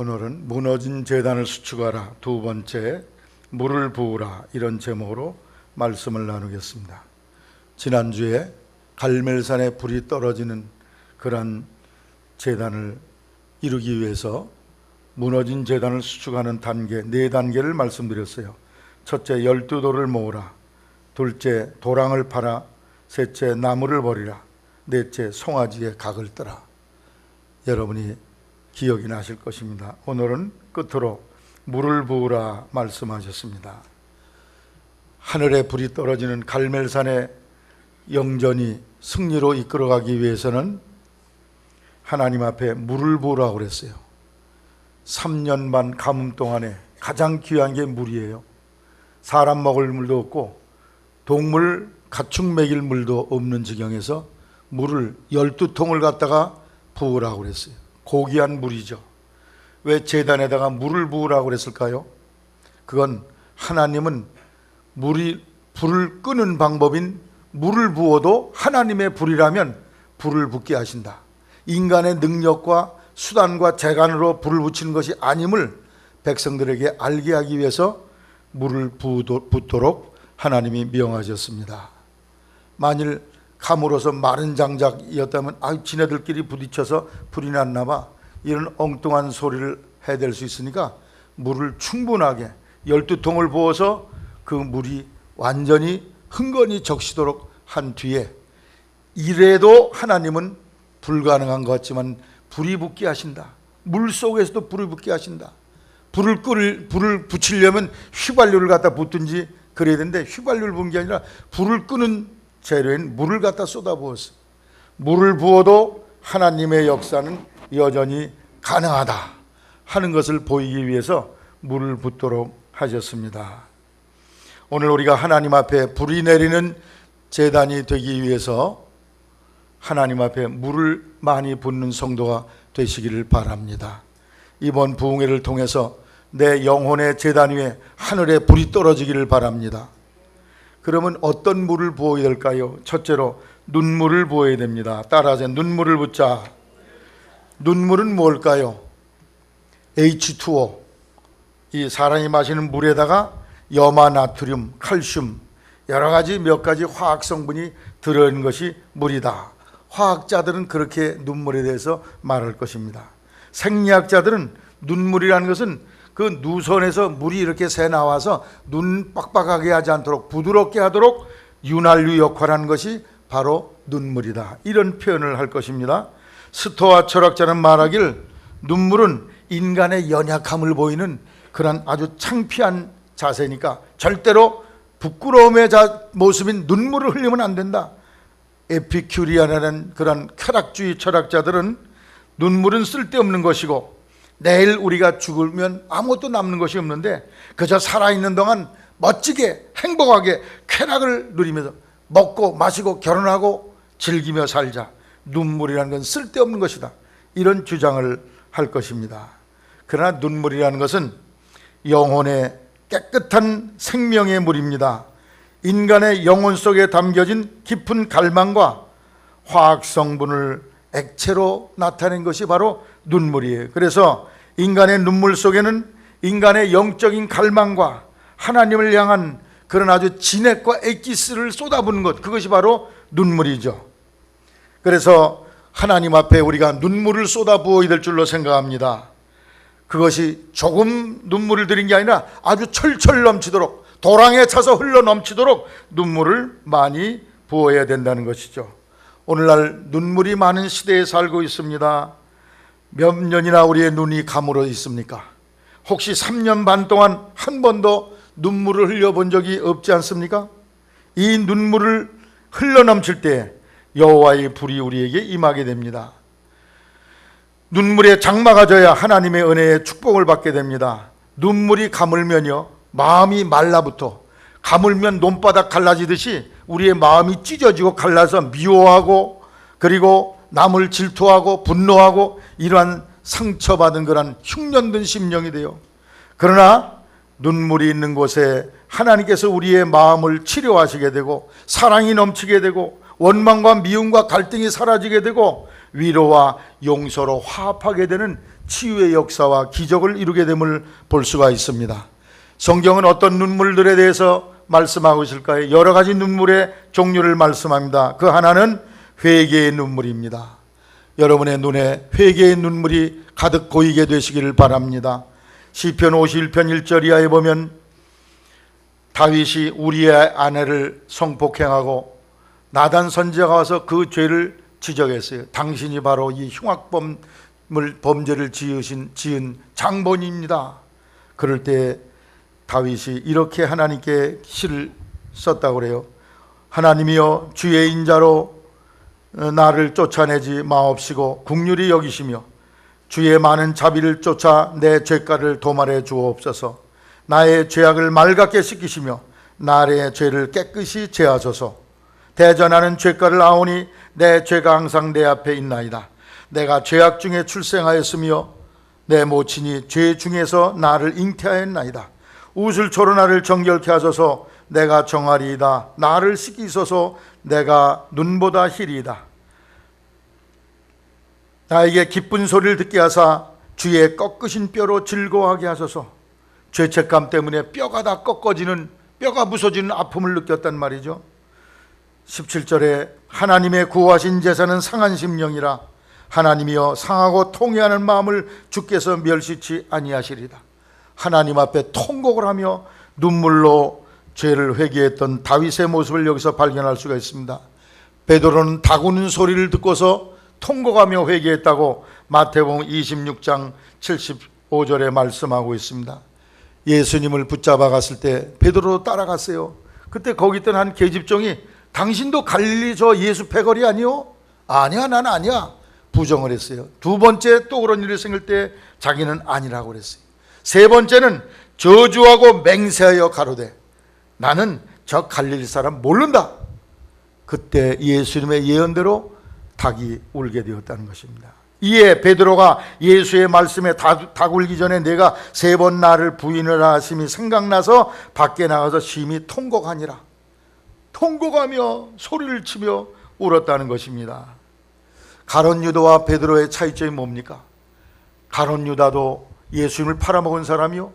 오늘은 무너진 제단을 수축하라, 두 번째 물을 부으라, 이런 제목으로 말씀을 나누겠습니다. 지난주에 갈멜산에 불이 떨어지는 그런 제단을 이루기 위해서 무너진 제단을 수축하는 단계, 네 단계를 말씀드렸어요. 첫째, 12돌을 모으라. 둘째, 도랑을 파라. 셋째, 나무를 버리라. 넷째, 송아지의 각을 떠라. 여러분이 기억이 나실 것입니다. 오늘은 끝으로 물을 부으라 말씀하셨습니다. 하늘에 불이 떨어지는 갈멜산의 영전이 승리로 이끌어가기 위해서는 하나님 앞에 물을 부으라고 그랬어요. 3년 반 가뭄 동안에 가장 귀한 게 물이에요. 사람 먹을 물도 없고 동물 가축 먹일 물도 없는 지경에서 물을 12통을 갖다가 부으라고 그랬어요. 고귀한 물이죠. 왜 제단에다가 물을 부으라고 그랬을까요? 그건 하나님은 불을 끄는 방법인 물을 부어도 하나님의 불이라면 불을 붙게 하신다. 인간의 능력과 수단과 재간으로 불을 붙이는 것이 아님을 백성들에게 알게 하기 위해서 물을 붓도록 하나님이 명하셨습니다. 만일 감으로서 마른 장작이었다면 지네들끼리 부딪혀서 불이 났나 봐, 이런 엉뚱한 소리를 해댈 수 있으니까 물을 충분하게 12통을 부어서 그 물이 완전히 흥건히 적시도록 한 뒤에, 이래도 하나님은 불가능한 것 같지만 불이 붙게 하신다. 물 속에서도 불이 붙게 하신다. 불을 붙이려면 휘발유를 갖다 붓든지 그래야 되는데 휘발유를 부은 게 아니라 불을 끄는 재료인 물을 갖다 쏟아부었어요. 물을 부어도 하나님의 역사는 여전히 가능하다 하는 것을 보이기 위해서 물을 붓도록 하셨습니다. 오늘 우리가 하나님 앞에 불이 내리는 제단이 되기 위해서 하나님 앞에 물을 많이 붓는 성도가 되시기를 바랍니다. 이번 부흥회를 통해서 내 영혼의 제단 위에 하늘에 불이 떨어지기를 바랍니다. 그러면 어떤 물을 부어야 될까요? 첫째로 눈물을 부어야 됩니다. 따라하세요. 눈물을 붓자. 눈물은 뭘까요? H2O, 이 사람이 마시는 물에다가 염화, 나트륨, 칼슘, 여러 가지 몇 가지 화학 성분이 들어있는 것이 물이다. 화학자들은 그렇게 눈물에 대해서 말할 것입니다. 생리학자들은 눈물이라는 것은 그 누선에서 물이 이렇게 새 나와서 눈 빡빡하게 하지 않도록 부드럽게 하도록 윤활유 역할하는 것이 바로 눈물이다, 이런 표현을 할 것입니다. 스토아 철학자는 말하길 눈물은 인간의 연약함을 보이는 그런 아주 창피한 자세니까 절대로 부끄러움의 모습인 눈물을 흘리면 안 된다. 에피큐리안이라는 그런 쾌락주의 철학자들은 눈물은 쓸데없는 것이고 내일 우리가 죽으면 아무것도 남는 것이 없는데 그저 살아있는 동안 멋지게 행복하게 쾌락을 누리면서 먹고 마시고 결혼하고 즐기며 살자. 눈물이라는 건 쓸데없는 것이다, 이런 주장을 할 것입니다. 그러나 눈물이라는 것은 영혼의 깨끗한 생명의 물입니다. 인간의 영혼 속에 담겨진 깊은 갈망과 화학 성분을 액체로 나타낸 것이 바로 눈물이에요. 그래서 인간의 눈물 속에는 인간의 영적인 갈망과 하나님을 향한 그런 아주 진액과 엑기스를 쏟아부는 것, 그것이 바로 눈물이죠. 그래서 하나님 앞에 우리가 눈물을 쏟아부어야 될 줄로 생각합니다. 그것이 조금 눈물을 들인 게 아니라 아주 철철 넘치도록, 도랑에 차서 흘러 넘치도록 눈물을 많이 부어야 된다는 것이죠. 오늘날 눈물이 많은 시대에 살고 있습니다. 몇 년이나 우리의 눈이 감으로 있습니까? 혹시 3년 반 동안 한 번도 눈물을 흘려본 적이 없지 않습니까? 이 눈물을 흘러 넘칠 때 여호와의 불이 우리에게 임하게 됩니다. 눈물에 장마가 져야 하나님의 은혜의 축복을 받게 됩니다. 눈물이 가물면요, 마음이 말라붙어. 가물면 논바닥 갈라지듯이 우리의 마음이 찢어지고 갈라서 미워하고, 그리고 남을 질투하고 분노하고, 이러한 상처받은 그런 흉년된 심령이 돼요. 그러나 눈물이 있는 곳에 하나님께서 우리의 마음을 치료하시게 되고, 사랑이 넘치게 되고, 원망과 미움과 갈등이 사라지게 되고, 위로와 용서로 화합하게 되는 치유의 역사와 기적을 이루게 됨을 볼 수가 있습니다. 성경은 어떤 눈물들에 대해서 말씀하고 있을까요? 여러 가지 눈물의 종류를 말씀합니다. 그 하나는 회개의 눈물입니다. 여러분의 눈에 회개의 눈물이 가득 고이게 되시기를 바랍니다. 시편 51편 1절 이하에 보면 다윗이 우리의 아내를 성폭행하고 나단 선지자가 와서 그 죄를 지적했어요. 당신이 바로 이 흉악범죄를 지은 장본입니다. 그럴 때 다윗이 이렇게 하나님께 시를 썼다고 그래요. 하나님이여 주의 인자로 나를 쫓아내지 마옵시고 긍휼히 여기시며 주의 많은 자비를 쫓아 내 죄가를 도말해 주옵소서. 나의 죄악을 맑게 씻기시며 나의 죄를 깨끗이 제하소서. 대전하는 죄가를 아오니 내 죄가 항상 내 앞에 있나이다. 내가 죄악 중에 출생하였으며 내 모친이 죄 중에서 나를 잉태하였나이다. 우슬초로 나를 정결케 하소서. 내가 정하리이다. 나를 씻기소서. 내가 눈보다 희리이다. 나에게 기쁜 소리를 듣게 하사 주의 꺾으신 뼈로 즐거워하게 하소서. 죄책감 때문에 뼈가 다 꺾어지는, 뼈가 부서지는 아픔을 느꼈단 말이죠. 17절에 하나님의 구하신 제사는 상한 심령이라 하나님이여 상하고 통회하는 마음을 주께서 멸시치 아니하시리다. 하나님 앞에 통곡을 하며 눈물로 죄를 회개했던 다윗의 모습을 여기서 발견할 수가 있습니다. 베드로는 다구는 소리를 듣고서 통곡하며 회개했다고 마태복음 26장 75절에 말씀하고 있습니다. 예수님을 붙잡아 갔을 때 베드로도 따라갔어요. 그때 거기 있던 한 계집종이 당신도 갈릴리 저 예수 패거리 아니요? 아니야, 난 아니야. 부정을 했어요. 두 번째 또 그런 일이 생길 때 자기는 아니라고 그랬어요. 세 번째는 저주하고 맹세하여 가로되 나는 저 갈릴리 사람 모른다. 그때 예수님의 예언대로 닭이 울게 되었다는 것입니다. 이에 베드로가 예수의 말씀에 닭 울기 전에 내가 3번 나를 부인을 하심이 생각나서 밖에 나가서 심히 통곡하니라. 통곡하며 소리를 치며 울었다는 것입니다. 가룟 유다와 베드로의 차이점이 뭡니까? 가룟 유다도 예수님을 팔아먹은 사람이요,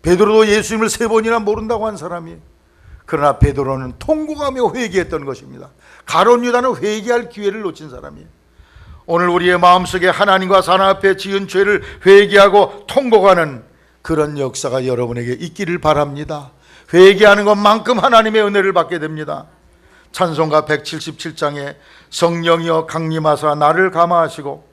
베드로도 예수님을 3번이나 모른다고 한 사람이에요. 그러나 베드로는 통곡하며 회개했던 것입니다. 가룟 유다는 회개할 기회를 놓친 사람이에요. 오늘 우리의 마음속에 하나님과 사람 앞에 지은 죄를 회개하고 통곡하는 그런 역사가 여러분에게 있기를 바랍니다. 회개하는 것만큼 하나님의 은혜를 받게 됩니다. 찬송가 177장에 성령이여 강림하사 나를 감화하시고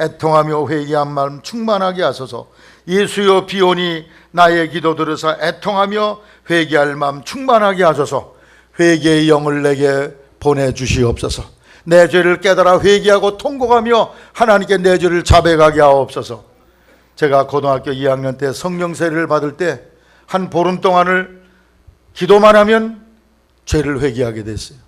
애통하며 회개한 마음 충만하게 하소서. 예수여 비오니 나의 기도 들으사 애통하며 회개할 마음 충만하게 하소서. 회개의 영을 내게 보내주시옵소서. 내 죄를 깨달아 회개하고 통곡하며 하나님께 내 죄를 자백하게 하옵소서. 제가 고등학교 2학년 때 성령 세례를 받을 때 한 보름 동안을 기도만 하면 죄를 회개하게 됐어요.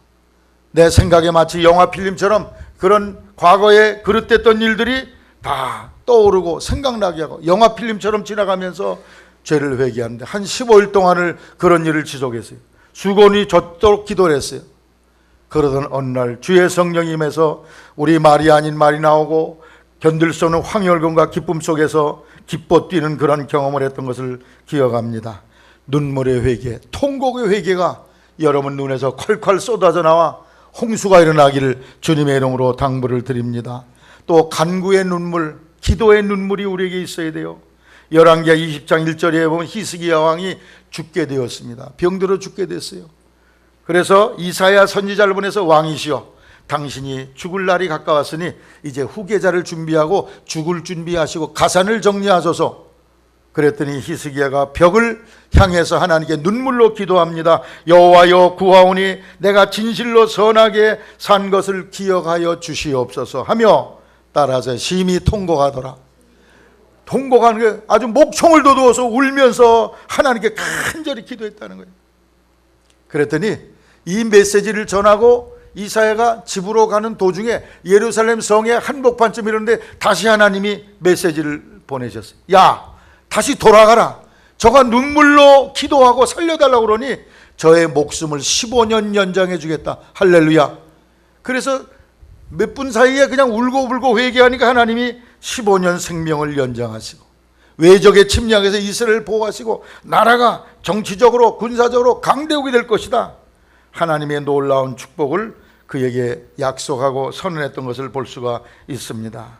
내 생각에 마치 영화 필름처럼 그런 과거에 그릇됐던 일들이 다 떠오르고 생각나게 하고 영화 필름처럼 지나가면서 죄를 회개하는데 한 15일 동안을 그런 일을 지속했어요. 수건이 젖도록 기도를 했어요. 그러던 어느 날 주의 성령이 임해서 우리 말이 아닌 말이 나오고 견딜 수 없는 황홀감과 기쁨 속에서 기뻐 뛰는 그런 경험을 했던 것을 기억합니다. 눈물의 회개, 통곡의 회개가 여러분 눈에서 콸콸 쏟아져 나와 홍수가 일어나기를 주님의 이름으로 당부를 드립니다. 또 간구의 눈물, 기도의 눈물이 우리에게 있어야 돼요. 열왕기하 20장 1절에 보면 히스기야 왕이 죽게 되었습니다. 병들어 죽게 됐어요. 그래서 이사야 선지자를 보내서 왕이시여 당신이 죽을 날이 가까웠으니 이제 후계자를 준비하고 죽을 준비하시고 가산을 정리하소서. 그랬더니 히스기야가 벽을 향해서 하나님께 눈물로 기도합니다. 여호와여 구하오니 내가 진실로 선하게 산 것을 기억하여 주시옵소서 하며 따라서 심히 통곡하더라. 통곡하는 게 아주 목청을 돋우어서 울면서 하나님께 간절히 기도했다는 거예요. 그랬더니 이 메시지를 전하고 이사야가 집으로 가는 도중에 예루살렘 성에 한복판쯤 이러는데 다시 하나님이 메시지를 보내셨어요. 야, 다시 돌아가라. 저가 눈물로 기도하고 살려달라고 그러니 저의 목숨을 15년 연장해 주겠다. 할렐루야. 그래서 몇 분 사이에 그냥 울고불고 회개하니까 하나님이 15년 생명을 연장하시고 외적의 침략에서 이스라엘을 보호하시고 나라가 정치적으로 군사적으로 강대국이 될 것이다. 하나님의 놀라운 축복을 그에게 약속하고 선언했던 것을 볼 수가 있습니다.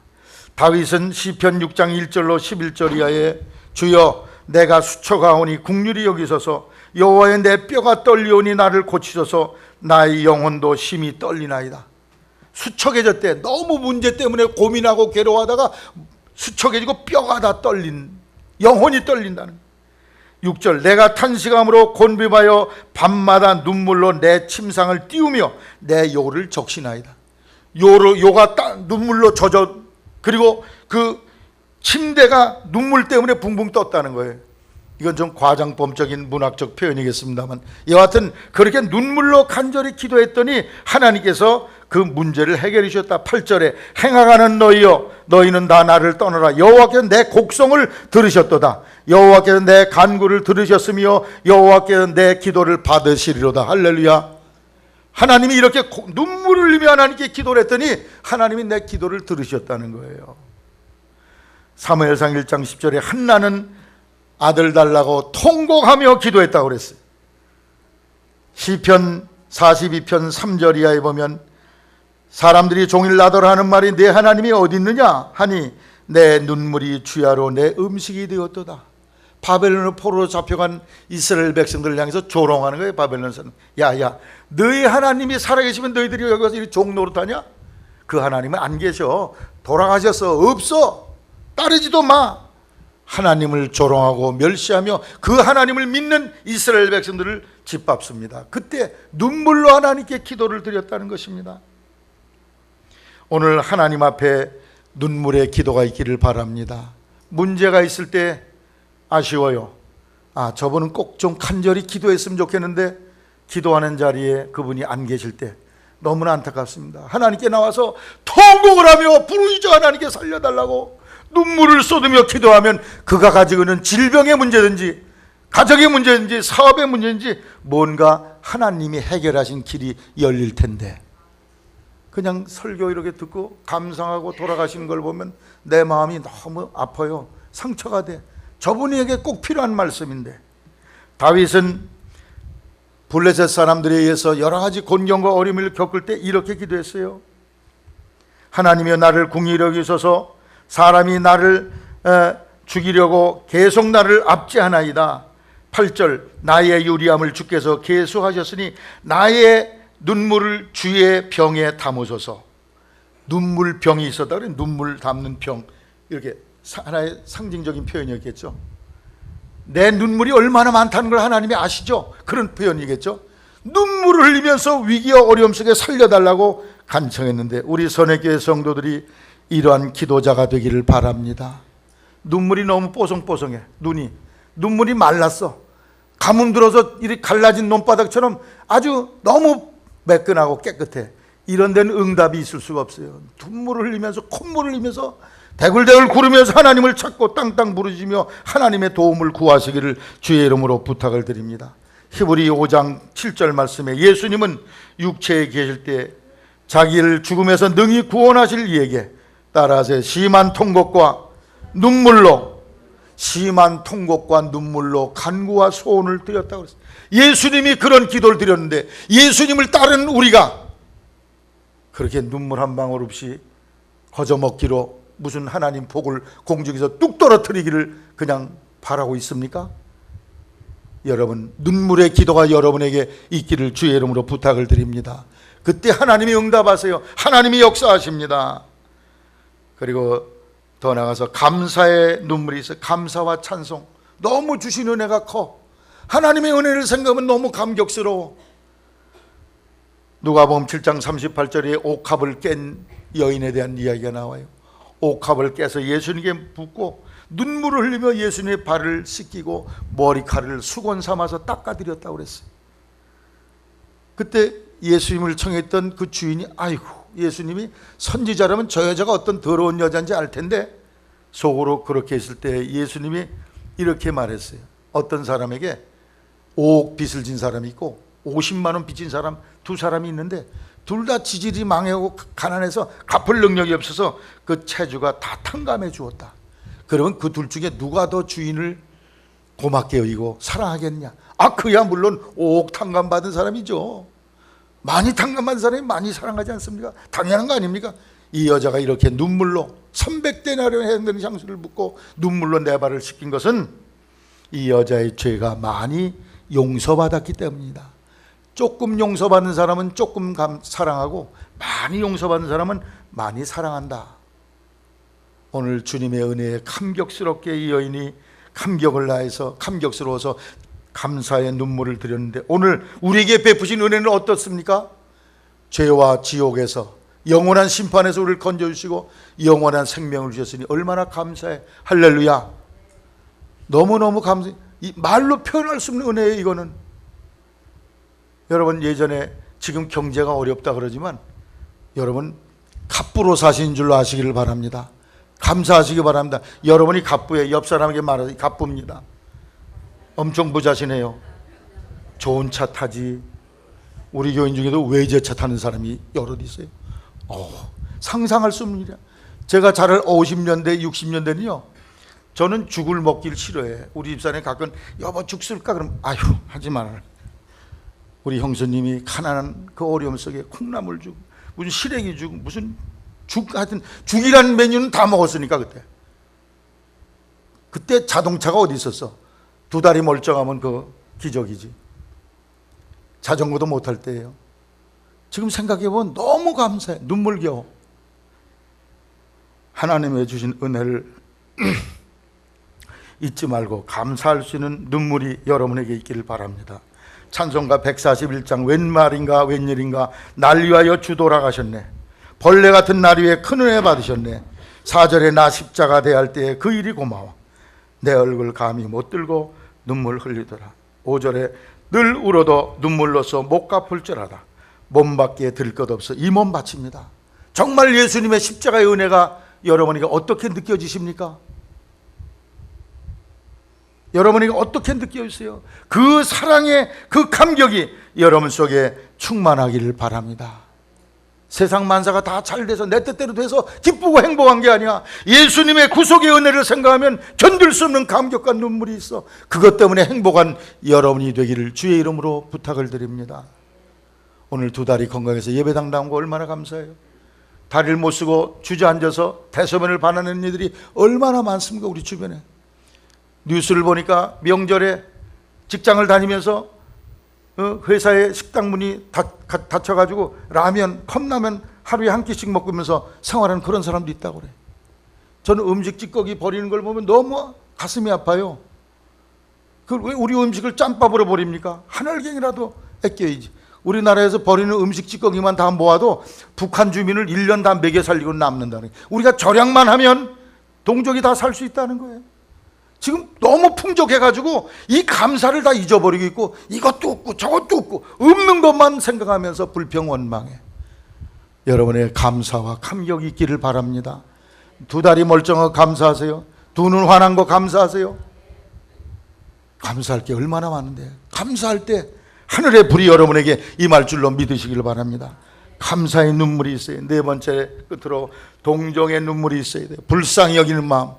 다윗은 시편 6장 1절로 11절 이하에 주여 내가 수쳐가오니 국률이 여기소서 여호와여 내 뼈가 떨리오니 나를 고치소서 나의 영혼도 심히 떨리나이다. 수척해졌대. 너무 문제 때문에 고민하고 괴로워하다가 수척해지고 뼈가 다 떨린, 영혼이 떨린다는. 6절 내가 탄식함으로 곤비하여 밤마다 눈물로 내 침상을 띄우며 내 요를 적시나이다. 요가 눈물로 젖어, 그리고 그 침대가 눈물 때문에 붕붕 떴다는 거예요. 이건 좀 과장법적인 문학적 표현이겠습니다만 여하튼 그렇게 눈물로 간절히 기도했더니 하나님께서 그 문제를 해결해 주셨다. 8절에 행하가는 너희여 너희는 다 나를 떠나라. 여호와께서 내 곡성을 들으셨도다. 여호와께서 내 간구를 들으셨으며 여호와께서 내 기도를 받으시리로다. 할렐루야. 하나님이 이렇게 눈물을 흘리며 하나님께 기도를 했더니 하나님이 내 기도를 들으셨다는 거예요. 사무엘상 1장 10절에 한나는 아들 달라고 통곡하며 기도했다고 그랬어요. 시편 42편 3절 이하에 보면 사람들이 종일 나더러 하는 말이 내 하나님이 어디 있느냐 하니 내 눈물이 주야로 내 음식이 되었도다. 바벨론의 포로로 잡혀간 이스라엘 백성들을 향해서 조롱하는 거예요. 바벨론에서는 야야 너희 하나님이 살아계시면 너희들이 여기 와서 이렇게 종노릇하냐? 그 하나님은 안 계셔. 돌아가셨어. 없어. 따르지도 마. 하나님을 조롱하고 멸시하며 그 하나님을 믿는 이스라엘 백성들을 짓밟습니다. 그때 눈물로 하나님께 기도를 드렸다는 것입니다. 오늘 하나님 앞에 눈물의 기도가 있기를 바랍니다. 문제가 있을 때 아쉬워요. 저분은 꼭 좀 간절히 기도했으면 좋겠는데 기도하는 자리에 그분이 안 계실 때 너무나 안타깝습니다. 하나님께 나와서 통곡을 하며 부르짖어 하나님께 살려달라고 눈물을 쏟으며 기도하면 그가 가지고 있는 질병의 문제든지 가정의 문제든지 사업의 문제든지 뭔가 하나님이 해결하신 길이 열릴 텐데 그냥 설교 이렇게 듣고 감상하고 돌아가시는 걸 보면 내 마음이 너무 아파요. 상처가 돼. 저분에게 꼭 필요한 말씀인데 다윗은 블레셋 사람들에 의해서 여러 가지 곤경과 어려움을 겪을 때 이렇게 기도했어요. 하나님이여 나를 궁휼히 여기소서. 사람이 나를 죽이려고 계속 나를 압제하나이다. 8절 나의 유리함을 주께서 계수하셨으니 나의 눈물을 주의 병에 담으소서. 눈물병이 있었다 그래. 눈물 담는 병. 이렇게 하나의 상징적인 표현이었겠죠. 내 눈물이 얼마나 많다는 걸 하나님이 아시죠? 그런 표현이겠죠. 눈물을 흘리면서 위기와 어려움 속에 살려달라고 간청했는데 우리 선회교회 성도들이 이러한 기도자가 되기를 바랍니다. 눈물이 너무 뽀송뽀송해. 눈물이 말랐어. 가뭄 들어서 이렇게 갈라진 논바닥처럼 아주 너무 매끈하고 깨끗해. 이런 데는 응답이 있을 수가 없어요. 눈물을 흘리면서 콧물을 흘리면서 대굴대굴 구르면서 하나님을 찾고 땅땅 부르짖으며 하나님의 도움을 구하시기를 주의 이름으로 부탁을 드립니다. 히브리 5장 7절 말씀에 예수님은 육체에 계실 때 자기를 죽음에서 능히 구원하실 이에게 따라서 심한 통곡과 눈물로 간구와 소원을 드렸다고 그랬어요. 예수님이 그런 기도를 드렸는데 예수님을 따르는 우리가 그렇게 눈물 한 방울 없이 거저먹기로 무슨 하나님 복을 공중에서 뚝 떨어뜨리기를 그냥 바라고 있습니까? 여러분 눈물의 기도가 여러분에게 있기를 주의 이름으로 부탁을 드립니다. 그때 하나님이 응답하세요. 하나님이 역사하십니다. 그리고 더 나아가서 감사의 눈물이 있어요. 감사와 찬송. 너무 주신 은혜가 커. 하나님의 은혜를 생각하면 너무 감격스러워. 누가복음 7장 38절에 옥합을 깬 여인에 대한 이야기가 나와요. 옥합을 깨서 예수님께 붓고 눈물을 흘리며 예수님의 발을 씻기고 머리카락을 수건 삼아서 닦아드렸다고 그랬어요. 그때 예수님을 청했던 그 주인이 아이고 예수님이 선지자라면 저 여자가 어떤 더러운 여자인지 알 텐데 속으로 그렇게 했을 때 예수님이 이렇게 말했어요. 어떤 사람에게 5억 빚을 진 사람이 있고 50만 원 빚진 사람 두 사람이 있는데 둘 다 지질이 망하고 가난해서 갚을 능력이 없어서 그 채주가 다 탕감해 주었다. 그러면 그 둘 중에 누가 더 주인을 고맙게 여기고 사랑하겠냐? 그야 물론 5억 탕감받은 사람이죠. 많이 탕감받은 사람이 많이 사랑하지 않습니까? 당연한 거 아닙니까? 이 여자가 이렇게 눈물로 300데나리온 해당되는 향수를 붓고 눈물로 내 발을 씻긴 것은 이 여자의 죄가 많이 용서받았기 때문이다. 조금 용서받는 사람은 조금 사랑하고 많이 용서받는 사람은 많이 사랑한다. 오늘 주님의 은혜에 감격스럽게 이 여인이 감격을 다해서 감격스러워서 감사의 눈물을 드렸는데, 오늘 우리에게 베푸신 은혜는 어떻습니까? 죄와 지옥에서 영원한 심판에서 우리를 건져주시고 영원한 생명을 주셨으니 얼마나 감사해. 할렐루야. 너무너무 감사해. 말로 표현할 수 없는 은혜예요. 이거는 여러분, 예전에 지금 경제가 어렵다 그러지만 여러분 갑부로 사시는 줄로 아시기를 바랍니다. 감사하시기 바랍니다. 여러분이 갑부에 옆 사람에게 말하세요. 갑부입니다. 엄청 부자시네요. 좋은 차 타지. 우리 교인 중에도 외제차 타는 사람이 여럿 있어요. 상상할 수 없는 일이야. 제가 자랄 50년대 60년대는요 저는 죽을 먹길 싫어해. 우리 집사람이 가끔 여보 죽 쓸까? 그럼 아유 하지 마라. 우리 형수님이 가난한 그 어려움 속에 콩나물죽, 무슨 시래기죽, 무슨 죽, 하여튼 죽이라는 메뉴는 다 먹었으니까. 그때 자동차가 어디 있었어? 2다리 멀쩡하면 그 기적이지. 자전거도 못 탈 때예요. 지금 생각해보면 너무 감사해. 눈물겨워. 하나님의 주신 은혜를 잊지 말고 감사할 수 있는 눈물이 여러분에게 있기를 바랍니다. 찬송가 141장 웬 말인가 웬일인가 날 위하여 주 돌아가셨네. 벌레 같은 날 위에 큰 은혜 받으셨네. 4절에 나 십자가 대할 때에 그 일이 고마워. 내 얼굴 감히 못 들고 눈물 흘리더라. 5절에 늘 울어도 눈물로써 못 갚을 줄 알아. 몸밖에 들 것 없어 이 몸 바칩니다. 정말 예수님의 십자가의 은혜가 여러분에게 어떻게 느껴지십니까? 여러분에게 어떻게 느껴지세요? 그 사랑의 그 감격이 여러분 속에 충만하기를 바랍니다. 세상 만사가 다 잘 돼서 내 뜻대로 돼서 기쁘고 행복한 게 아니야. 예수님의 구속의 은혜를 생각하면 견딜 수 없는 감격과 눈물이 있어. 그것 때문에 행복한 여러분이 되기를 주의 이름으로 부탁을 드립니다. 오늘 2다리 건강해서 예배당 나온 거 얼마나 감사해요. 다리를 못 쓰고 주저앉아서 대소변을 반하는 이들이 얼마나 많습니까? 우리 주변에. 뉴스를 보니까 명절에 직장을 다니면서 회사의 식당 문이 닫혀가지고 라면, 컵라면 하루에 한 끼씩 먹으면서 생활하는 그런 사람도 있다고 그래. 저는 음식 찌꺼기 버리는 걸 보면 너무 가슴이 아파요. 왜 우리 음식을 짬밥으로 버립니까? 한 알갱이라도 아껴야지. 우리나라에서 버리는 음식 찌꺼기만 다 모아도 북한 주민을 1년 다 먹여 살리고 남는다는 거예요. 우리가 절약만 하면 동족이 다 살 수 있다는 거예요. 지금 너무 풍족해가지고 이 감사를 다 잊어버리고 있고 이것도 없고 저것도 없고 없는 것만 생각하면서 불평원망해. 여러분의 감사와 감격이 있기를 바랍니다. 2다리 멀쩡하고 감사하세요. 2눈 환한 거 감사하세요. 감사할 게 얼마나 많은데, 감사할 때 하늘의 불이 여러분에게 임할 줄로 믿으시기를 바랍니다. 감사의 눈물이 있어요. 4번째 끝으로 동정의 눈물이 있어야 돼요. 불쌍히 여기는 마음.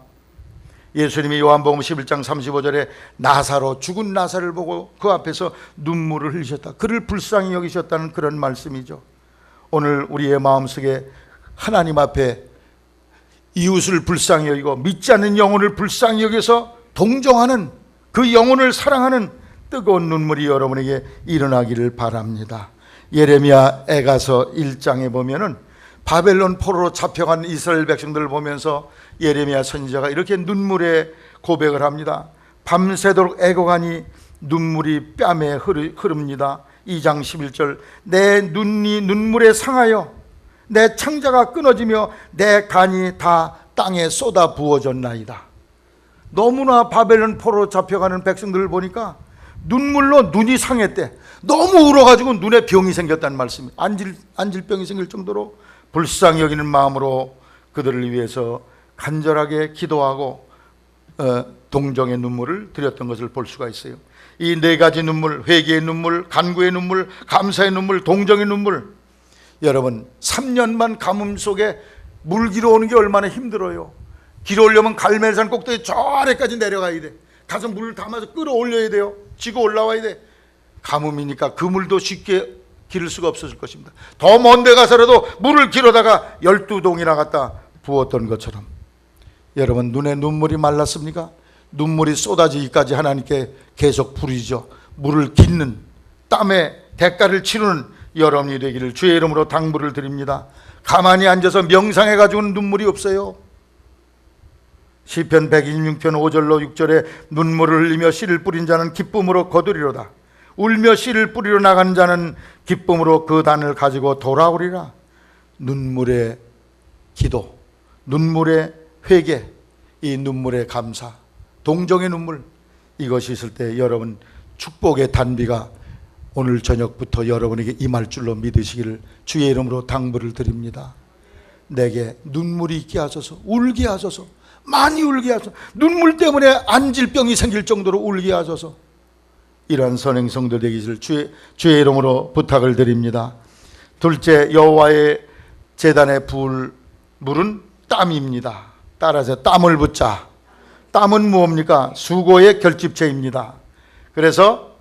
예수님이 요한복음 11장 35절에 나사로, 죽은 나사를 보고 그 앞에서 눈물을 흘리셨다. 그를 불쌍히 여기셨다는 그런 말씀이죠. 오늘 우리의 마음속에 하나님 앞에 이웃을 불쌍히 여기고 믿지 않는 영혼을 불쌍히 여겨서 동정하는, 그 영혼을 사랑하는 뜨거운 눈물이 여러분에게 일어나기를 바랍니다. 예레미야 에가서 1장에 보면은 바벨론 포로로 잡혀간 이스라엘 백성들을 보면서 예레미야 선지자가 이렇게 눈물의 고백을 합니다. 밤새도록 애고가니 눈물이 뺨에 흐릅니다. 2장 11절 내 눈이 눈물에 상하여 내 창자가 끊어지며 내 간이 다 땅에 쏟아 부어졌나이다. 너무나 바벨론 포로로 잡혀가는 백성들을 보니까 눈물로 눈이 상했대. 너무 울어가지고 눈에 병이 생겼다는 말씀이, 안질병이 생길 정도로 불쌍히 여기는 마음으로 그들을 위해서 간절하게 기도하고 동정의 눈물을 드렸던 것을 볼 수가 있어요. 이 4가지 눈물, 회개의 눈물, 간구의 눈물, 감사의 눈물, 동정의 눈물, 여러분 3년만 가뭄 속에 물 길어오는 게 얼마나 힘들어요. 길어오려면 갈멜산 꼭대기 저 아래까지 내려가야 돼. 가서 물을 담아서 끌어올려야 돼요. 지고 올라와야 돼. 가뭄이니까 그 물도 쉽게 기를 수가 없었을 것입니다. 더 먼 데 가서라도 물을 길어다가 12동이나 갖다 부었던 것처럼, 여러분 눈에 눈물이 말랐습니까? 눈물이 쏟아지기까지 하나님께 계속 부르짖어 물을 깃는 땀의 대가를 치르는 여러분이 되기를 주의 이름으로 당부를 드립니다. 가만히 앉아서 명상해가지고는 눈물이 없어요. 시편 126편 5절로 6절에 눈물을 흘리며 씨를 뿌린 자는 기쁨으로 거두리로다. 울며 씨를 뿌리러 나간 자는 기쁨으로 그 단을 가지고 돌아오리라. 눈물의 기도, 눈물의 회개, 이 눈물의 감사, 동정의 눈물, 이것이 있을 때 여러분 축복의 단비가 오늘 저녁부터 여러분에게 임할 줄로 믿으시기를 주의 이름으로 당부를 드립니다. 내게 눈물이 있게 하소서, 울게 하소서, 많이 울게 하소서, 눈물 때문에 안질병이 생길 정도로 울게 하소서. 이러한 선행성도 되기를 주의 이름으로 부탁을 드립니다. 둘째, 여호와의 제단에 부을 물은 땀입니다. 따라서 땀을 붓자. 땀은 무엇입니까? 수고의 결집체입니다. 그래서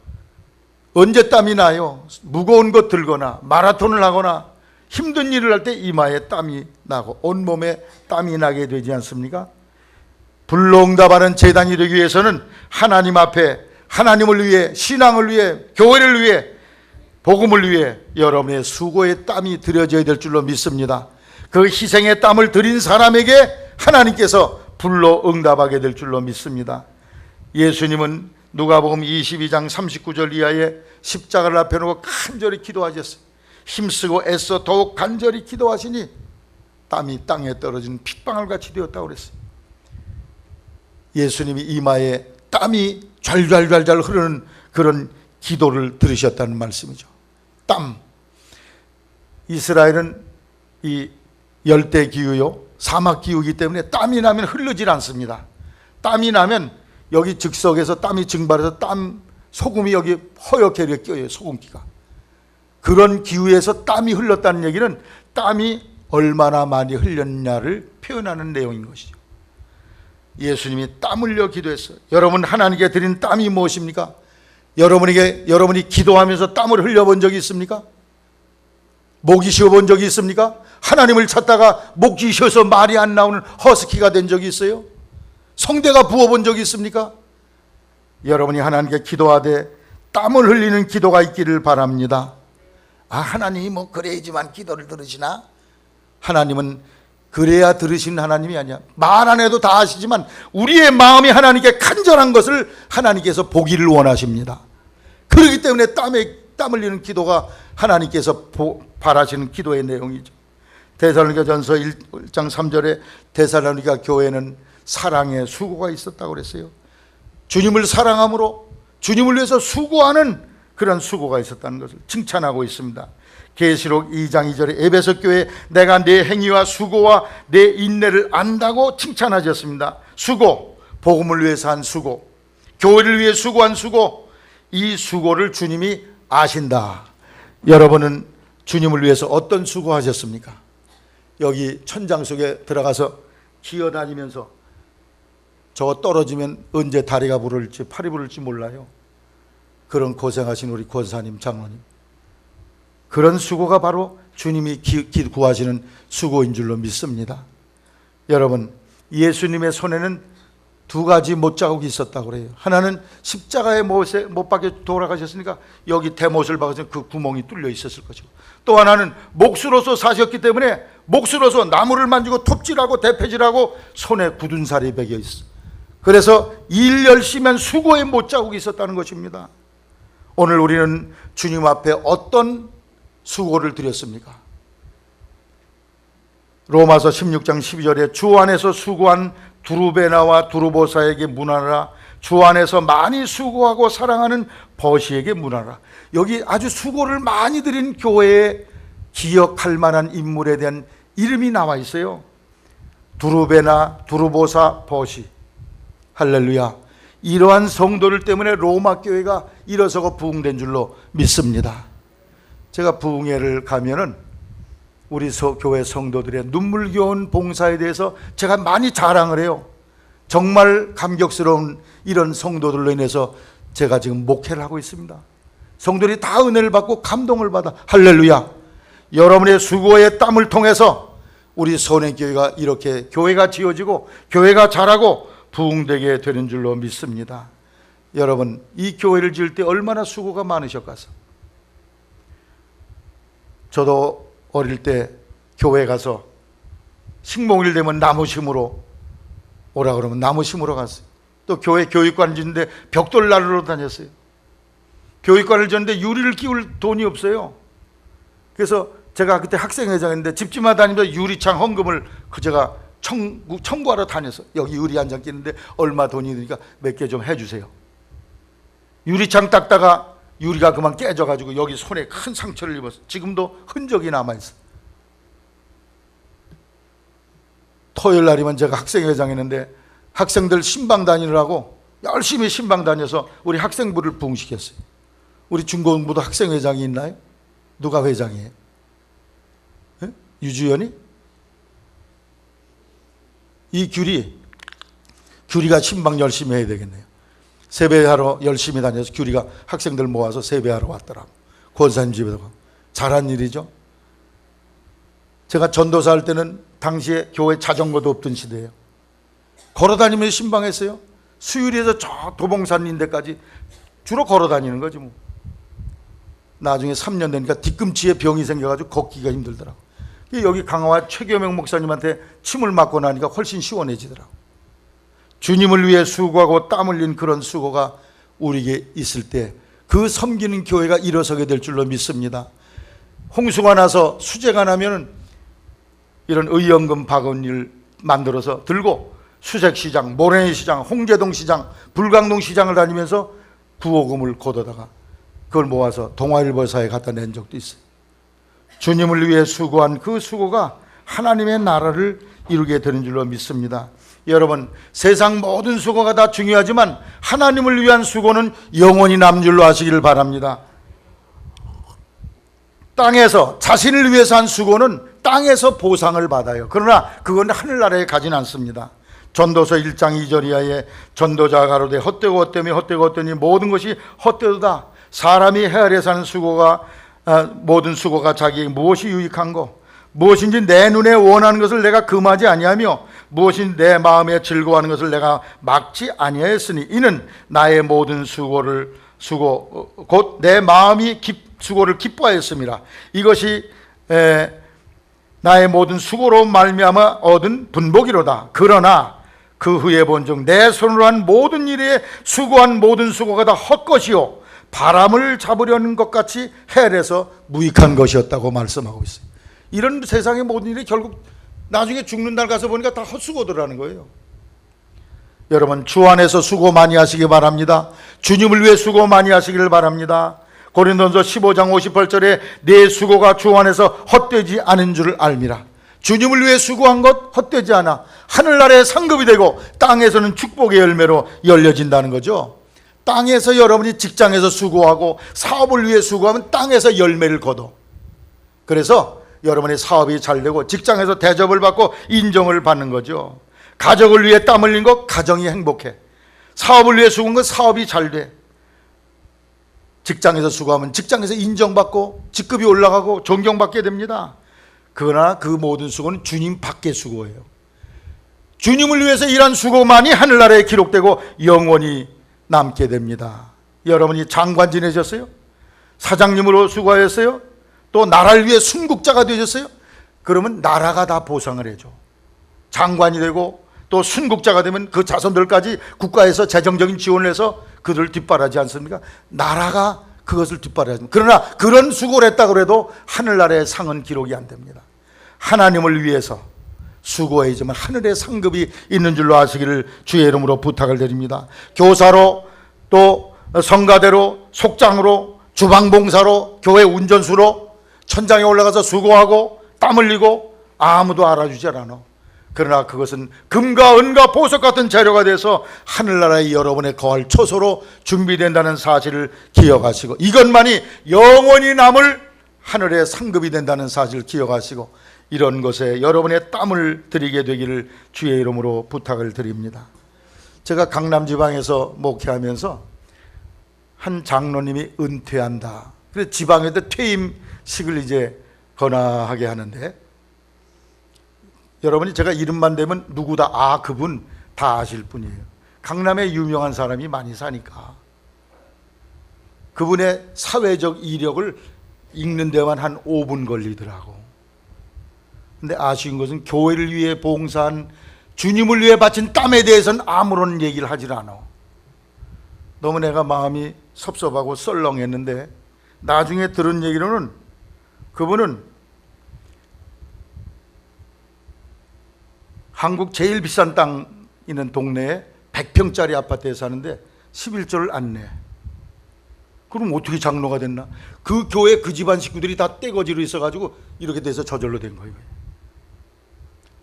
언제 땀이 나요? 무거운 것 들거나 마라톤을 하거나 힘든 일을 할 때 이마에 땀이 나고 온몸에 땀이 나게 되지 않습니까? 불로응답하는 제단이 되기 위해서는 하나님 앞에 하나님을 위해, 신앙을 위해, 교회를 위해, 복음을 위해 여러분의 수고의 땀이 드려져야 될 줄로 믿습니다. 그 희생의 땀을 드린 사람에게 하나님께서 불로 응답하게 될 줄로 믿습니다. 예수님은 누가복음 22장 39절 이하에 십자가를 앞에 놓고 간절히 기도하셨어요. 힘쓰고 애써 더욱 간절히 기도하시니 땀이 땅에 떨어지는 핏방울같이 되었다고 그랬어요. 예수님이 이마에 땀이 좔좔좔 흐르는 그런 기도를 들으셨다는 말씀이죠. 땀. 이스라엘은 이 열대 기후요, 사막 기후이기 때문에 땀이 나면 흐르질 않습니다. 땀이 나면 여기 즉석에서 땀이 증발해서 땀 소금이 여기 허옇게 이렇게 껴요. 소금기가. 그런 기후에서 땀이 흘렀다는 얘기는 땀이 얼마나 많이 흘렸냐를 표현하는 내용인 것이죠. 예수님이 땀 흘려 기도했어요. 여러분 하나님께 드린 땀이 무엇입니까? 여러분이 기도하면서 땀을 흘려본 적이 있습니까? 목이 쉬어본 적이 있습니까? 하나님을 찾다가 목이 쉬어서 말이 안 나오는 허스키가 된 적이 있어요? 성대가 부어본 적이 있습니까? 여러분이 하나님께 기도하되 땀을 흘리는 기도가 있기를 바랍니다. 하나님이 뭐 그래야지만 기도를 들으시나? 하나님은 그래야 들으시는 하나님이 아니야. 말 안 해도 다 아시지만 우리의 마음이 하나님께 간절한 것을 하나님께서 보기를 원하십니다. 그렇기 때문에 땀 흘리는 기도가 하나님께서 바라시는 기도의 내용이죠. 데살로니가전서 1장 3절에 데살로니가 교회는 사랑의 수고가 있었다고 그랬어요. 주님을 사랑함으로 주님을 위해서 수고하는 그런 수고가 있었다는 것을 칭찬하고 있습니다. 계시록 2장 2절에 에베소 교회 내가 네 행위와 수고와 내 인내를 안다고 칭찬하셨습니다. 수고, 복음을 위해서 한 수고, 교회를 위해 수고한 수고, 이 수고를 주님이 아신다. 여러분은 주님을 위해서 어떤 수고하셨습니까? 여기 천장 속에 들어가서 기어다니면서 저거 떨어지면 언제 다리가 부를지 팔이 부를지 몰라요. 그런 고생하신 우리 권사님, 장로님, 그런 수고가 바로 주님이 구하시는 수고인 줄로 믿습니다. 여러분, 예수님의 손에는 두 가지 못자국이 있었다고 그래요. 하나는 십자가에 못 박혀 돌아가셨으니까 여기 대못을 박아서 그 구멍이 뚫려 있었을 것이고, 또 하나는 몫으로서 사셨기 때문에 몫으로서 나무를 만지고 톱질하고 대패질하고 손에 굳은 살이 배겨 있어. 그래서 일 열심히 한 수고의 못자국이 있었다는 것입니다. 오늘 우리는 주님 앞에 어떤 수고를 드렸습니까? 로마서 16장 12절에 주 안에서 수고한 두루베나와 두루보사에게 문하라. 주 안에서 많이 수고하고 사랑하는 버시에게 문하라. 여기 아주 수고를 많이 드린 교회에 기억할 만한 인물에 대한 이름이 나와 있어요. 두루베나, 두루보사, 버시. 할렐루야. 이러한 성도들 때문에 로마 교회가 일어서고 부흥된 줄로 믿습니다. 제가 부흥회를 가면은 우리 교회 성도들의 눈물겨운 봉사에 대해서 제가 많이 자랑을 해요. 정말 감격스러운 이런 성도들로 인해서 제가 지금 목회를 하고 있습니다. 성도들이 다 은혜를 받고 감동을 받아 할렐루야. 여러분의 수고의 땀을 통해서 우리 선행교회가 이렇게 교회가 지어지고 교회가 자라고 부흥되게 되는 줄로 믿습니다. 여러분, 이 교회를 지을 때 얼마나 수고가 많으셨겠어. 저도 어릴 때 교회 가서 식목일 되면 나무 심으러 오라 그러면 나무 심으러 갔어요. 또 교회 교육관 짓는데 벽돌 나르러 다녔어요. 교육관을 짓는데 유리를 끼울 돈이 없어요. 그래서 제가 그때 학생회장인데 집집마다 다니면서 유리창 헌금을 제가 청구하러 다녔어요. 여기 유리 한 장 끼는데 얼마 돈이 드니까 몇 개 좀 해주세요. 유리창 닦다가 유리가 그만 깨져가지고 여기 손에 큰 상처를 입었어요. 지금도 흔적이 남아있어요. 토요일 날이면 제가 학생회장이었는데 학생들 신방 다니느라고 열심히 신방 다녀서 우리 학생부를 부흥시켰어요. 우리 중고등부도 학생회장이 있나요? 누가 회장이에요? 네? 유주연이? 이 규리가 신방 열심히 해야 되겠네요. 세배하러 열심히 다녀서 규리가 학생들 모아서 세배하러 왔더라고. 권사님 집에 가고. 잘한 일이죠. 제가 전도사 할 때는 당시에 교회 자전거도 없던 시대예요. 걸어다니면서 신방했어요. 수유리에서 저 도봉산 인데까지 주로 걸어다니는 거지 뭐. 나중에 3년 되니까 뒤꿈치에 병이 생겨가지고 걷기가 힘들더라고. 여기 강화 최교명 목사님한테 침을 맞고 나니까 훨씬 시원해지더라고. 주님을 위해 수고하고 땀 흘린 그런 수고가 우리에게 있을 때 그 섬기는 교회가 일어서게 될 줄로 믿습니다. 홍수가 나서 수재가 나면 이런 의연금 바구니를 만들어서 들고 수색시장, 모래시장, 홍제동 시장, 불광동 시장을 다니면서 부호금을 걷어다가 그걸 모아서 동아일보사에 갖다 낸 적도 있어요. 주님을 위해 수고한 그 수고가 하나님의 나라를 이루게 되는 줄로 믿습니다. 여러분, 세상 모든 수고가 다 중요하지만 하나님을 위한 수고는 영원히 남는 줄로 아시기를 바랍니다. 땅에서 자신을 위해서 한 수고는 땅에서 보상을 받아요. 그러나 그건 하늘나라에 가진 않습니다. 전도서 1장 2절 이하에 전도자가 가로되 헛되고 헛되며 헛되고 헛되니 모든 것이 헛되도다. 사람이 헤아려 사는 수고가 모든 수고가 자기에게 무엇이 유익한고 무엇인지 내 눈에 원하는 것을 내가 금하지 아니하며 무엇인지 내 마음에 즐거워하는 것을 내가 막지 아니하였으니 이는 나의 모든 수고 곧 내 마음이 수고를 기뻐하였음이라. 이것이 나의 모든 수고로 말미암아 얻은 분복이로다. 그러나 그 후에 본즉 내 손으로 한 모든 일에 수고한 모든 수고가 다 헛것이요 바람을 잡으려는 것 같이 헬에서 무익한 것이었다고 말씀하고 있어요. 이런 세상의 모든 일이 결국 나중에 죽는 날 가서 보니까 다 헛수고더라는 거예요. 여러분, 주 안에서 수고 많이 하시기 바랍니다. 주님을 위해 수고 많이 하시기를 바랍니다. 고린도전서 15장 58절에 내 수고가 주 안에서 헛되지 않은 줄을 알미라. 주님을 위해 수고한 것 헛되지 않아 하늘나라의 상급이 되고 땅에서는 축복의 열매로 열려진다는 거죠. 땅에서 여러분이 직장에서 수고하고 사업을 위해 수고하면 땅에서 열매를 거둬. 그래서 여러분의 사업이 잘 되고 직장에서 대접을 받고 인정을 받는 거죠. 가족을 위해 땀 흘린 것 가정이 행복해. 사업을 위해 수고한 것 사업이 잘 돼. 직장에서 수고하면 직장에서 인정받고 직급이 올라가고 존경받게 됩니다. 그러나 그 모든 수고는 주님 밖의 수고예요. 주님을 위해서 일한 수고만이 하늘나라에 기록되고 영원히 남게 됩니다. 여러분이 장관 지내셨어요? 사장님으로 수고하셨어요? 또 나라를 위해 순국자가 되셨어요? 그러면 나라가 다 보상을 해줘. 장관이 되고 또 순국자가 되면 그 자손들까지 국가에서 재정적인 지원을 해서 그들을 뒷바라지 않습니까? 나라가 그것을 뒷바라지. 그러나 그런 수고를 했다고 해도 하늘나라의 상은 기록이 안 됩니다. 하나님을 위해서 수고해야지만 하늘의 상급이 있는 줄로 아시기를 주의 이름으로 부탁을 드립니다. 교사로 또 성가대로 속장으로 주방봉사로 교회 운전수로 천장에 올라가서 수고하고 땀 흘리고 아무도 알아주지 않아. 그러나 그것은 금과 은과 보석 같은 재료가 돼서 하늘나라의 여러분의 거할 처소로 준비된다는 사실을 기억하시고 이것만이 영원히 남을 하늘의 상급이 된다는 사실을 기억하시고 이런 것에 여러분의 땀을 들이게 되기를 주의 이름으로 부탁을 드립니다. 제가 강남 지방에서 목회하면서 한 장로님이 은퇴한다. 그래서 지방에도 퇴임식을 이제 건하게 하는데, 여러분이 제가 이름만 대면 누구다, 아 그분 다 아실 분이에요. 강남에 유명한 사람이 많이 사니까 그분의 사회적 이력을 읽는 데만 한 5분 걸리더라고. 근데 아쉬운 것은 교회를 위해 봉사한, 주님을 위해 바친 땀에 대해서는 아무런 얘기를 하질 않아. 너무 내가 마음이 섭섭하고 썰렁했는데, 나중에 들은 얘기로는 그분은 한국 제일 비싼 땅 있는 동네에 100평짜리 아파트에 사는데 11조를 안 내. 그럼 어떻게 장로가 됐나? 그 교회 그 집안 식구들이 다 떼거지로 있어가지고 이렇게 돼서 저절로 된 거예요.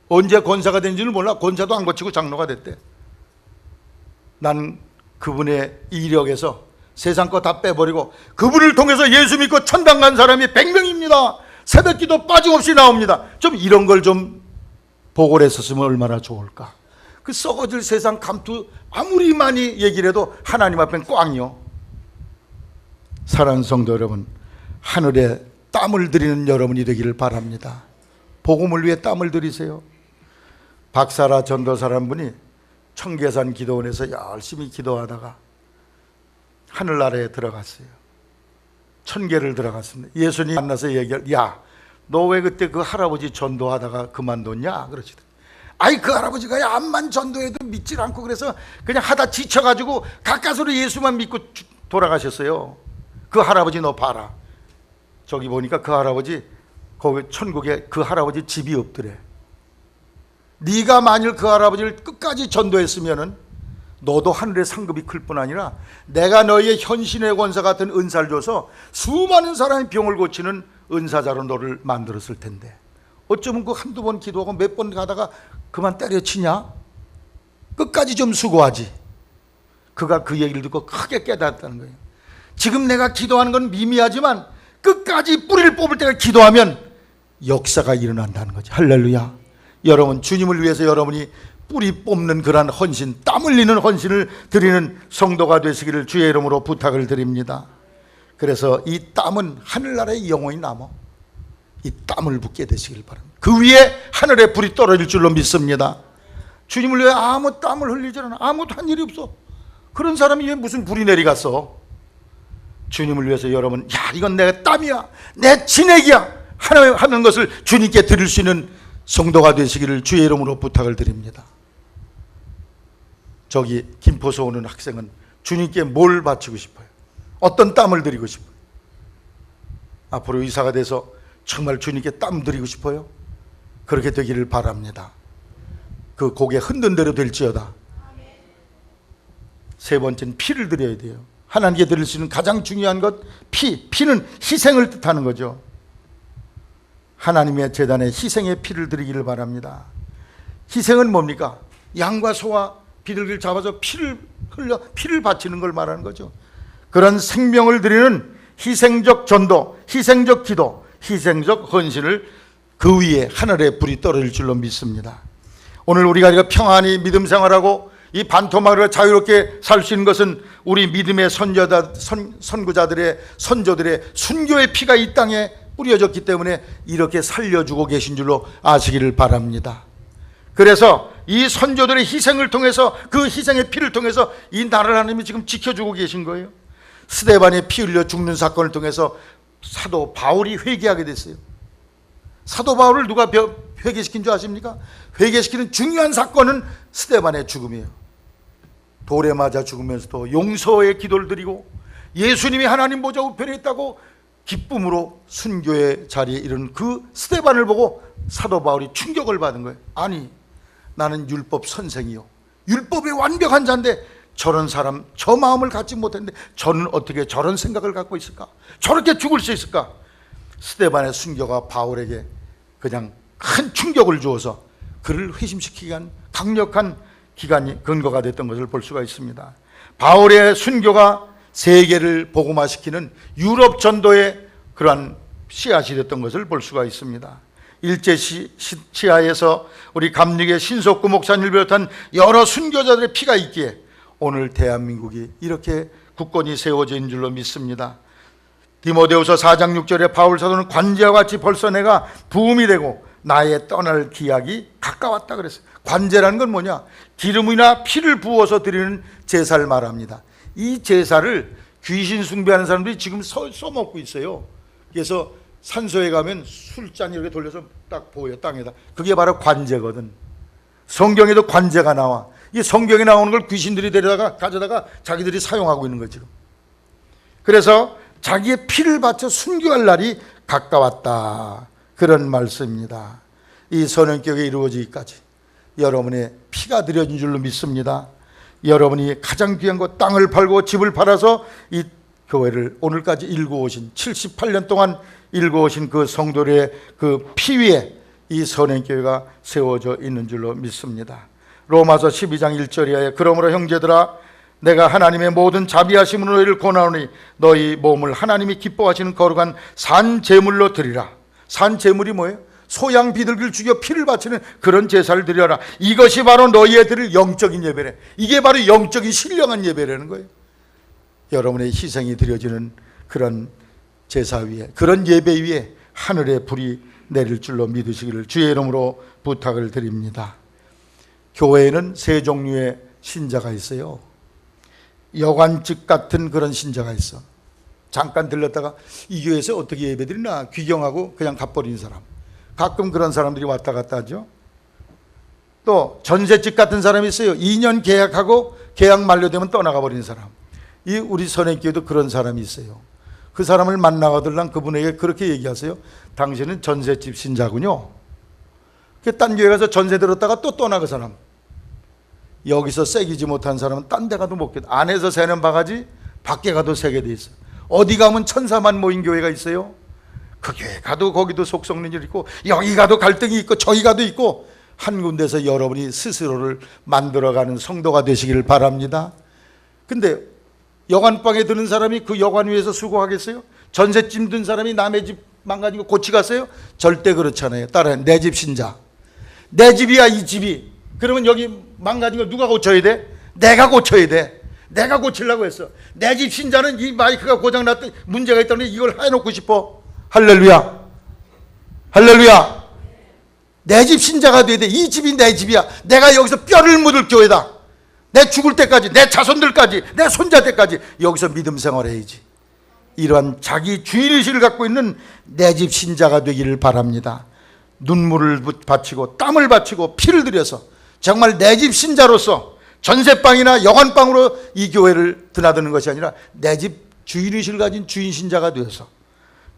언제 권사가 된지는 몰라. 권사도 안 거치고 장로가 됐대. 난 그분의 이력에서 세상 거 다 빼버리고 그분을 통해서 예수 믿고 천당 간 사람이 100명입니다. 새벽기도 빠짐없이 나옵니다. 좀 이런 걸 좀 보고를 했었으면 얼마나 좋을까. 그 썩어질 세상 감투 아무리 많이 얘기를 해도 하나님 앞엔 꽝이요. 사랑하는 성도 여러분, 하늘에 땀을 들이는 여러분이 되기를 바랍니다. 복음을 위해 땀을 들이세요. 박사라 전도사라는 분이 청계산 기도원에서 열심히 기도하다가 하늘나라에 들어갔어요. 천계를 들어갔습니다. 예수님 만나서 얘기할, 야, 너 왜 그때 그 할아버지 전도하다가 그만뒀냐? 그러시더라고요. 아이, 그 할아버지가 암만 전도해도 믿질 않고 그래서 그냥 하다 지쳐가지고 가까스로 예수만 믿고 돌아가셨어요. 그 할아버지 너 봐라. 저기 보니까 그 할아버지 거기 천국에 그 할아버지 집이 없더래. 네가 만일 그 할아버지를 끝까지 전도했으면은 너도 하늘의 상급이 클 뿐 아니라 내가 너희의 현신의 권사 같은 은사를 줘서 수많은 사람의 병을 고치는 은사자로 너를 만들었을 텐데 어쩌면 그 한두 번 기도하고 몇 번 가다가 그만 때려치냐? 끝까지 좀 수고하지. 그가 그 얘기를 듣고 크게 깨달았다는 거예요. 지금 내가 기도하는 건 미미하지만 끝까지 뿌리를 뽑을 때가 기도하면 역사가 일어난다는 거죠. 할렐루야. 여러분, 주님을 위해서 여러분이 뿌리 뽑는 그러한 헌신, 땀 흘리는 헌신을 드리는 성도가 되시기를 주의 이름으로 부탁을 드립니다. 그래서 이 땀은 하늘나라의 영혼이 남아 이 땀을 붓게 되시길 바랍니다. 그 위에 하늘의 불이 떨어질 줄로 믿습니다. 주님을 위해 아무 땀을 흘리지 않아. 아무도 한 일이 없어. 그런 사람이 왜 무슨 불이 내리갔어? 주님을 위해서 여러분, 야, 이건 내 땀이야, 내 진액이야 하는 것을 주님께 드릴 수 있는 성도가 되시기를 주의 이름으로 부탁을 드립니다. 저기 김포서 오는 학생은 주님께 뭘 바치고 싶어요? 어떤 땀을 드리고 싶어요? 앞으로 의사가 돼서 정말 주님께 땀 드리고 싶어요? 그렇게 되기를 바랍니다. 그 고개 흔든 대로 될지어다. 세 번째는 피를 드려야 돼요. 하나님께 드릴 수 있는 가장 중요한 것, 피는 희생을 뜻하는 거죠. 하나님의 제단에 희생의 피를 드리기를 바랍니다. 희생은 뭡니까? 양과 소와 비둘기를 잡아서 피를 바치는 걸 말하는 거죠. 그런 생명을 드리는 희생적 전도, 희생적 기도, 희생적 헌신을 그 위에 하늘의 불이 떨어질 줄로 믿습니다. 오늘 우리가 평안히 믿음 생활하고 이 반토막으로 자유롭게 살 수 있는 것은 우리 믿음의 선구자들의 선조들의 순교의 피가 이 땅에 뿌려졌기 때문에 이렇게 살려주고 계신 줄로 아시기를 바랍니다. 그래서 이 선조들의 희생을 통해서, 그 희생의 피를 통해서 이 나라를 하나님이 지금 지켜주고 계신 거예요. 스데반이 피 흘려 죽는 사건을 통해서 사도 바울이 회개하게 됐어요. 사도 바울을 누가 회개시킨 줄 아십니까? 회개시키는 중요한 사건은 스데반의 죽음이에요. 돌에 맞아 죽으면서도 용서의 기도를 드리고 예수님이 하나님 보좌 우편에 있다고 기쁨으로 순교의 자리에 이른 그 스데반을 보고 사도 바울이 충격을 받은 거예요. 아니, 나는 율법 선생이요, 율법의 완벽한 자인데 저런 사람, 저 마음을 갖지 못했는데 저는 어떻게 저런 생각을 갖고 있을까? 저렇게 죽을 수 있을까? 스데반의 순교가 바울에게 그냥 큰 충격을 주어서 그를 회심시키기 위한 강력한 기간이 근거가 됐던 것을 볼 수가 있습니다. 바울의 순교가 세계를 복음화시키는 유럽 전도의 그러한 씨앗이 됐던 것을 볼 수가 있습니다. 일제 치하에서 우리 감리교 신석구 목사님을 비롯한 여러 순교자들의 피가 있기에 오늘 대한민국이 이렇게 국권이 세워져 있는 줄로 믿습니다. 디모데후서 4장 6절에 바울 사도는 관제와 같이 벌써 내가 부음이 되고 나의 떠날 기약이 가까웠다 그랬어요. 관제라는 건 뭐냐? 기름이나 피를 부어서 드리는 제사를 말합니다. 이 제사를 귀신 숭배하는 사람들이 지금 써먹고 있어요. 그래서 산소에 가면 술잔 이렇게 돌려서 딱 보여, 땅에다. 그게 바로 관제거든. 성경에도 관제가 나와. 이 성경에 나오는 걸 귀신들이 가져다가 자기들이 사용하고 있는 거죠. 그래서 자기의 피를 바쳐 순교할 날이 가까웠다, 그런 말씀입니다. 이 선언교회가 이루어지기까지 여러분의 피가 드려진 줄로 믿습니다. 여러분이 가장 귀한 것, 땅을 팔고 집을 팔아서 이 교회를 오늘까지 일구오신, 78년 동안 일구오신 그 성도들의 그 피 위에 이 선행교회가 세워져 있는 줄로 믿습니다. 로마서 12장 1절에 그러므로 형제들아 내가 하나님의 모든 자비하심으로 너희를 권하노니 너희 몸을 하나님이 기뻐하시는 거룩한 산 제물로 드리라. 산 제물이 뭐예요? 소양 비둘기를 죽여 피를 바치는 그런 제사를 드려라. 이것이 바로 너희의 드릴 영적인 예배래. 이게 바로 영적인 신령한 예배라는 거예요. 여러분의 희생이 드려지는 그런 제사 위에, 그런 예배 위에 하늘의 불이 내릴 줄로 믿으시기를 주의 이름으로 부탁을 드립니다. 교회에는 세 종류의 신자가 있어요. 여관직 같은 그런 신자가 있어. 잠깐 들렀다가 이 교회에서 어떻게 예배드리나 귀경하고 그냥 가버리는 사람. 가끔 그런 사람들이 왔다 갔다 하죠. 또 전세직 같은 사람이 있어요. 2년 계약하고 계약 만료되면 떠나가 버리는 사람. 이 우리 선행교회도 그런 사람이 있어요. 그 사람을 만나가들랑 그분에게 그렇게 얘기하세요. 당신은 전세집 신자군요. 딴 교회 가서 전세 들었다가 또 떠나 그 사람. 여기서 새기지 못한 사람은 딴 데 가도 못 가. 안에서 새는 바가지 밖에 가도 새게 돼 있어. 어디 가면 천사만 모인 교회가 있어요. 그 교회 가도 거기도 속썩는 일이 있고 여기 가도 갈등이 있고 저기 가도 있고 한 군데서 여러분이 스스로를 만들어가는 성도가 되시기를 바랍니다. 근데 여관방에 드는 사람이 그 여관 위에서 수고하겠어요? 전셋집 든 사람이 남의 집 망가지고 고치 갔어요? 절대 그렇잖아요. 따라해. 내 집 신자. 내 집이야 이 집이. 그러면 여기 망가진 걸 누가 고쳐야 돼? 내가 고쳐야 돼. 내가 고치려고 했어. 내 집 신자는 이 마이크가 고장났더니 문제가 있다니 이걸 해놓고 싶어. 할렐루야. 할렐루야. 내 집 신자가 돼야 돼. 이 집이 내 집이야. 내가 여기서 뼈를 묻을 교회다. 내 죽을 때까지, 내 자손들까지, 내 손자 때까지 여기서 믿음 생활해야지. 이러한 자기 주인의식을 갖고 있는 내 집 신자가 되기를 바랍니다. 눈물을 바치고 땀을 바치고 피를 들여서 정말 내 집 신자로서 전세방이나 여관방으로 이 교회를 드나드는 것이 아니라 내 집 주인의식을 가진 주인 신자가 되어서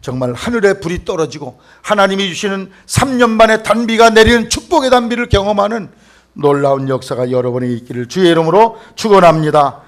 정말 하늘에 불이 떨어지고 하나님이 주시는 3년 만에 단비가 내리는 축복의 단비를 경험하는 놀라운 역사가 여러분에게 있기를 주의 이름으로 축원합니다.